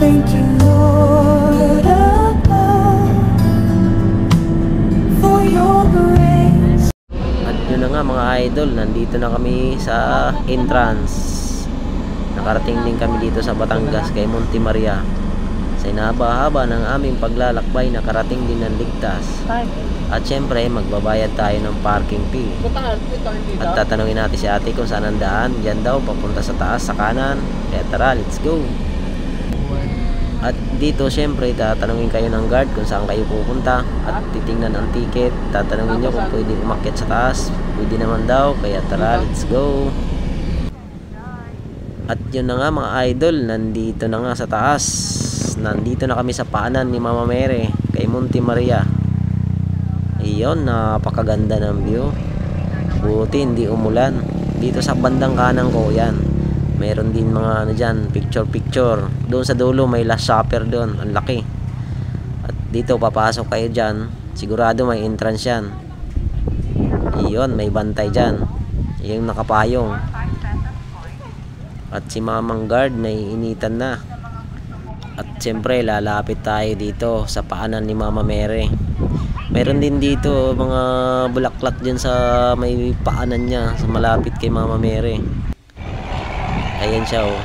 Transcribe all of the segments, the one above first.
thank you, Lord above, for your grace. At yun na nga mga idol, nandito na kami sa entrance. Nakarating din kami dito sa Batangas kay Monte Maria. Sa inahaba-haba ng aming paglalakbay, nakarating din ng ligtas. At syempre magbabayad tayo ng parking fee. At tatanungin natin si ate kung saan ang daan. Diyan daw, papunta sa taas, sa kanan. Kaya tara, let's go. At dito syempre tatanungin kayo ng guard kung saan kayo pupunta. At titingnan ang ticket. Tatanungin nyo kung pwede umakyat sa taas. Pwede naman daw, kaya tara, let's go. At yun na nga mga idol, nandito na nga sa taas. Nandito na kami sa paanan ni Mama Mary kay Monte Maria. Iyon, napakaganda ng view. Buti hindi umulan. Dito sa bandang kanan ko yan, meron din mga ano dyan, picture. Doon sa dulo may last supper doon, ang laki. At dito papasok kayo dyan, sigurado may entrance yan. Iyon, may bantay dyan, yung nakapayong. At si mamang guard naiinitan na. At siyempre lalapit tayo dito sa paanan ni Mama Mary. Meron din dito mga bulaklak dyan sa may paanan niya, sa malapit kay Mama Mary. Ayan siya oh.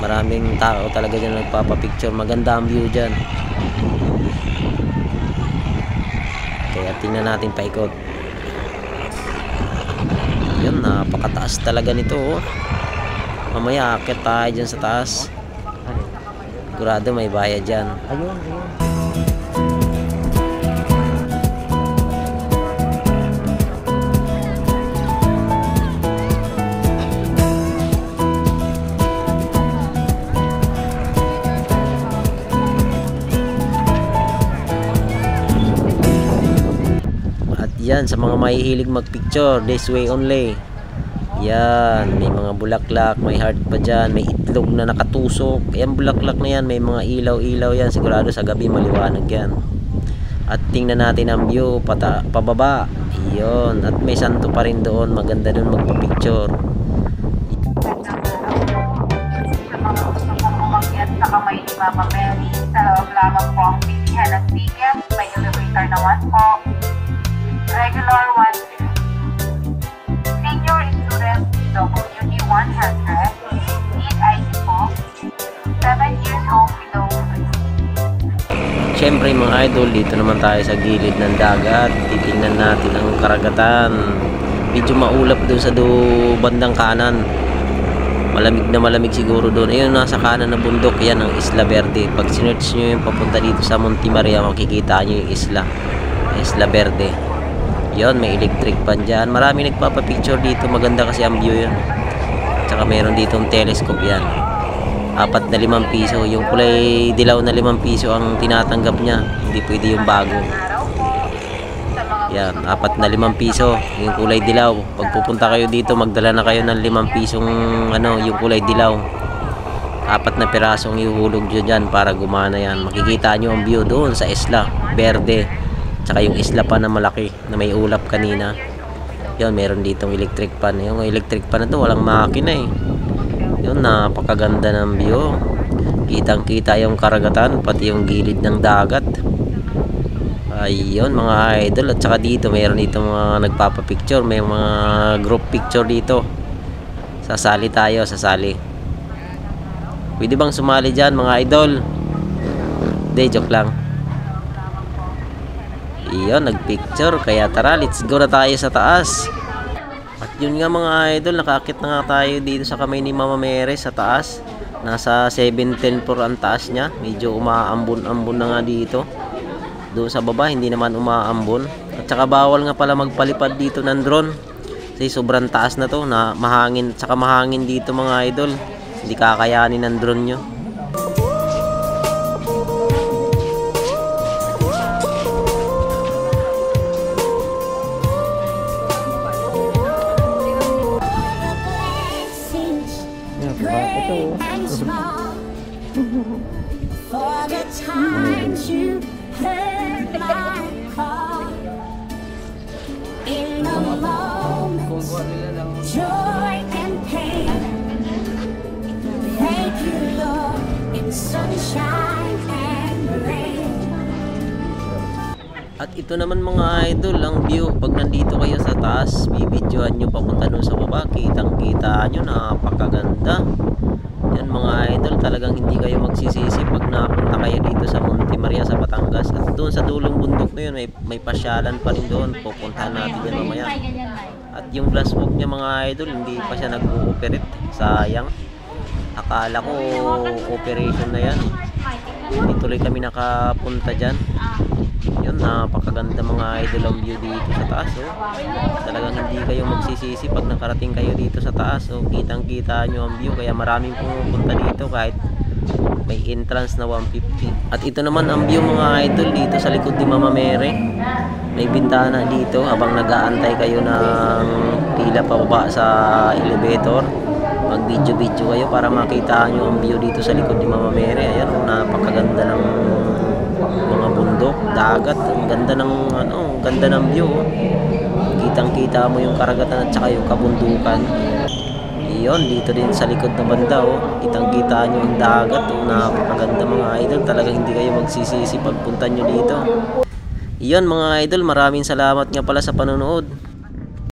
Maraming tao talaga dyan nagpapapicture. Maganda ang view dyan. Kaya tingnan natin paikot. Yan, napakataas talaga nito oh. Mamaya akit tayo dyan sa taas. Sigurado may bayad dyan. Ayun. At yan, sa mga mahihilig magpicture, this way only. Yan, may mga bulaklak, may heart pa dyan, may itlog na nakatusok. Yan, bulaklak na yan, may mga ilaw-ilaw yan. Sigurado sa gabi maliwanag yan. At tingnan natin ang view pababa. Yun, at may santo pa rin doon. Maganda doon magpa-picture. Sa mga gusto pong umakyat sa kamay ni Mama Mary, sa loob lamang po ang pilihan ng ticket. May elevator naman po. Regular 150. Senior student WD 100. Need ID po. 7 years old below. Siyempre mga idol, dito naman tayo sa gilid ng dagat. Titingnan natin ang karagatan. Medyo maulap doon sa bandang kanan. Malamig na malamig siguro doon. Ayun, nasa kanan na bundok, yan ang Isla Verde. Pag sinearch nyo yung papunta dito sa Monte Maria, makikita nyo yung Isla Verde. Yon, may electric pan dyan. Marami nagpapapicture dito. Maganda kasi ang view yun. Tsaka meron ditong telescope yan. 4 na 5 piso. Yung kulay dilaw na 5 piso ang tinatanggap niya. Hindi pwede yung bago. Yan, 4 na 5 piso. Yung kulay dilaw. Pag pupunta kayo dito, magdala na kayo ng 5 pisong yung kulay dilaw. 4 na pirasong ihuhulog nyo dyan para gumana yan. Makikita nyo ang view doon sa Isla Verde. Tsaka yung isla pa na malaki na may ulap kanina. Yun, meron ditong electric pan. Yung electric pan na to, walang makina eh. Yun, napakaganda ng view. Kitang kita yung karagatan, pati yung gilid ng dagat. Ayun mga idol. At saka dito, meron dito mga nagpapapicture. May mga group picture dito. Sasali tayo, sasali. Pwede bang sumali dyan mga idol? Hindi, joke lang. Iyon, nagpicture. Kaya tara, let's go na tayo sa taas. At yun nga mga idol, nakakit na nga tayo dito sa kamay ni Mama Mary sa taas. Nasa 710 floor ang taas niya. Medyo umaambon-ambon na nga dito. Doon sa baba, hindi naman umaambon. At saka bawal nga pala magpalipad dito ng drone. Kasi sobrang taas na to, na mahangin. At saka mahangin dito mga idol. Hindi kakayanin ng drone nyo. For the times you heard my call, in a moment, joy and pain. Thank you, Lord. sunshine and rain. At ito naman mga idol, ang view pag nandito kayo sa taas, bibidyohan nyo papunta dun sa baba, kitang kita nyo, napakaganda. Yan mga idol, talagang hindi kayo magsisisi pag napunta kayo dito sa Monte Maria sa Batangas. At doon sa dulong bundok na yun, may pasyalan pa rin doon, pupuntahan natin yan mamaya. At yung glass walk niya mga idol, hindi pa siya nag-ooperate, sayang. Akala ko operation na yan, hindi tuloy kami nakapunta dyan. Yun, napakaganda mga idol ang view dito sa taas. Talagang hindi kayo magsisisi pag nakarating kayo dito sa taas. Kitang kita nyo ang view, kaya maraming pumupunta dito kahit may entrance na 150. At ito naman ang view mga idol dito sa likod ni Mama Mary. May bintana dito habang nag-aantay kayo ng pila pababa sa elevator. Mag video kayo para makita nyo ang view dito sa likod ni Mama Mary. Ayan, napakaganda ng mga bundok, dagat, ang ganda ng ang ganda ng view. Kitang-kita mo yung karagatan at saka yung kabundukan. Iyon, dito din sa likod na banda, kitang-kita nyo ang dagat, napakaganda mga idol. Talagang hindi kayo magsisisi pagpunta nyo dito. Iyon mga idol, maraming salamat nga pala sa panonood.